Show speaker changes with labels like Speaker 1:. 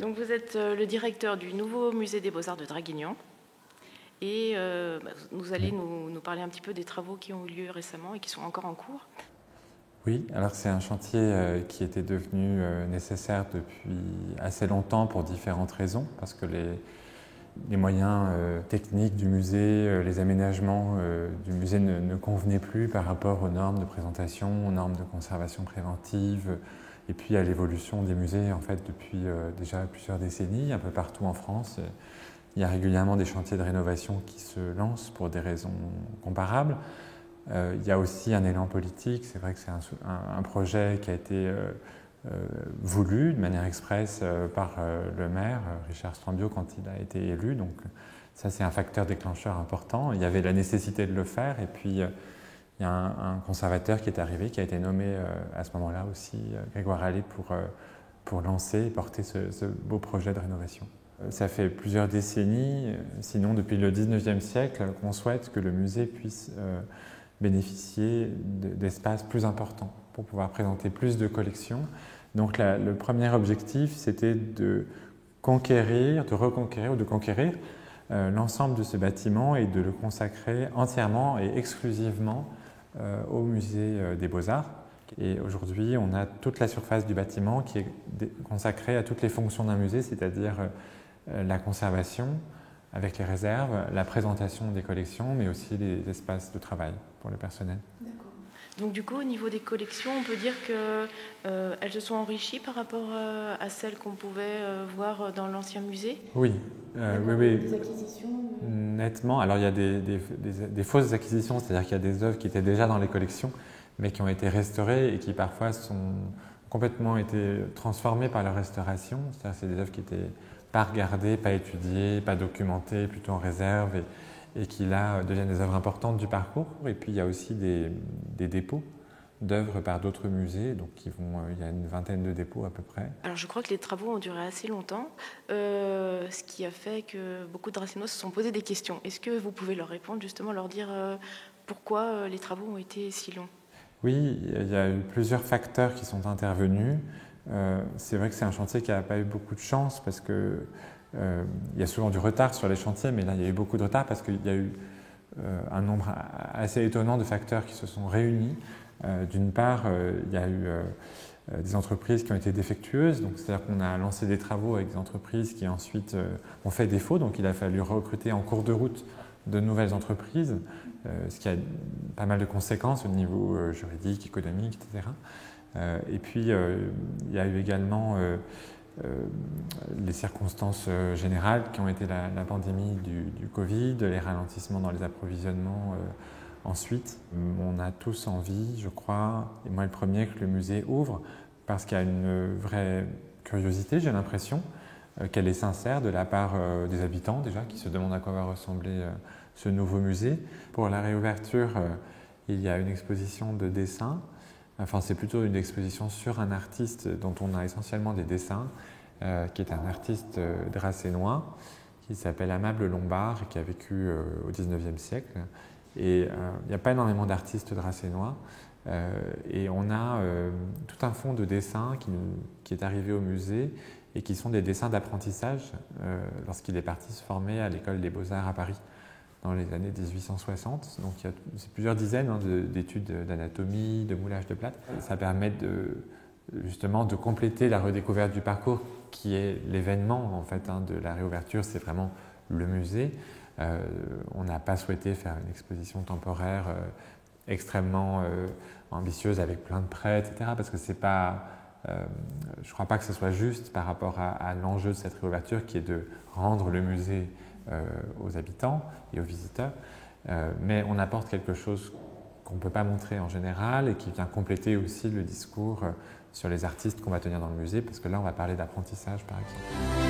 Speaker 1: Donc vous êtes le directeur du nouveau musée des Beaux-Arts de Draguignan et vous allez nous parler un petit peu des travaux qui ont eu lieu récemment et qui sont encore en cours.
Speaker 2: Oui, alors c'est un chantier qui était devenu nécessaire depuis assez longtemps pour différentes raisons, parce que les moyens techniques du musée, les aménagements du musée ne convenaient plus par rapport aux normes de présentation, aux normes de conservation préventive, et puis à l'évolution des musées en fait depuis déjà plusieurs décennies, un peu partout en France. Il y a régulièrement des chantiers de rénovation qui se lancent pour des raisons comparables. Il y a aussi un élan politique. C'est vrai que c'est un projet qui a été voulu de manière express par le maire, Richard Strambio, quand il a été élu. Donc ça, c'est un facteur déclencheur important. Il y avait la nécessité de le faire. Et puis, il y a un conservateur qui est arrivé, qui a été nommé à ce moment-là aussi, Grégoire Hallé, pour lancer et porter ce beau projet de rénovation. Ça fait plusieurs décennies, sinon depuis le 19e siècle, qu'on souhaite que le musée puisse bénéficier d'espaces plus importants pour pouvoir présenter plus de collections. Donc le premier objectif, c'était de conquérir, de reconquérir ou de conquérir l'ensemble de ce bâtiment et de le consacrer entièrement et exclusivement au musée des Beaux-Arts. Et aujourd'hui, on a toute la surface du bâtiment qui est consacrée à toutes les fonctions d'un musée, c'est-à-dire la conservation avec les réserves, la présentation des collections, mais aussi les espaces de travail pour le personnel.
Speaker 1: D'accord. Donc du coup, au niveau des collections, on peut dire qu'elles se sont enrichies par rapport à celles qu'on pouvait voir dans l'ancien musée?
Speaker 2: Oui, oui.
Speaker 1: Des acquisitions
Speaker 2: Nettement. Alors il y a des fausses acquisitions, c'est-à-dire qu'il y a des œuvres qui étaient déjà dans les collections, mais qui ont été restaurées et qui parfois sont complètement été transformées par leur restauration. C'est-à-dire que c'est des œuvres qui étaient pas regardées, pas étudiées, pas documentées, plutôt en réserve, et qui là deviennent des œuvres importantes du parcours. Et puis il y a aussi des dépôts d'œuvres par d'autres musées, donc il y a une vingtaine de dépôts à peu près.
Speaker 1: Alors je crois que les travaux ont duré assez longtemps, ce qui a fait que beaucoup de Racinois se sont posé des questions. Est-ce que vous pouvez leur répondre, justement leur dire pourquoi les travaux ont été si longs?
Speaker 2: Oui, il y a eu plusieurs facteurs qui sont intervenus. C'est vrai que c'est un chantier qui n'a pas eu beaucoup de chance parce que il y a souvent du retard sur les chantiers, mais là il y a eu beaucoup de retard parce qu'il y a eu un nombre assez étonnant de facteurs qui se sont réunis. D'une part, il y a eu des entreprises qui ont été défectueuses, donc c'est-à-dire qu'on a lancé des travaux avec des entreprises qui ensuite ont fait défaut, donc il a fallu recruter en cours de route de nouvelles entreprises, ce qui a pas mal de conséquences au niveau juridique, économique, etc. Et puis il y a eu également les circonstances générales qui ont été la pandémie du Covid, les ralentissements dans les approvisionnements ensuite. On a tous envie, je crois, et moi le premier, que le musée ouvre parce qu'il y a une vraie curiosité, j'ai l'impression, qu'elle est sincère de la part des habitants déjà, qui se demandent à quoi va ressembler ce nouveau musée. Pour la réouverture, il y a une exposition de dessins. Enfin, c'est plutôt une exposition sur un artiste dont on a essentiellement des dessins, qui est un artiste dracénois, qui s'appelle Amable Lombard et qui a vécu au XIXe siècle. Et il n'y a pas énormément d'artistes dracénois. Et on a tout un fonds de dessins qui est arrivé au musée et qui sont des dessins d'apprentissage lorsqu'il est parti se former à l'école des Beaux-Arts à Paris dans les années 1860. Donc c'est plusieurs dizaines d'études d'anatomie, de moulage de plâtre. Ça permet justement de compléter la redécouverte du parcours qui est l'événement en fait, de la réouverture, c'est vraiment le musée. On n'a pas souhaité faire une exposition temporaire extrêmement ambitieuse avec plein de prêts, etc. parce que c'est pas, je ne crois pas que ce soit juste par rapport à l'enjeu de cette réouverture qui est de rendre le musée aux habitants et aux visiteurs, mais on apporte quelque chose qu'on ne peut pas montrer en général et qui vient compléter aussi le discours sur les artistes qu'on va tenir dans le musée, parce que là on va parler d'apprentissage par exemple.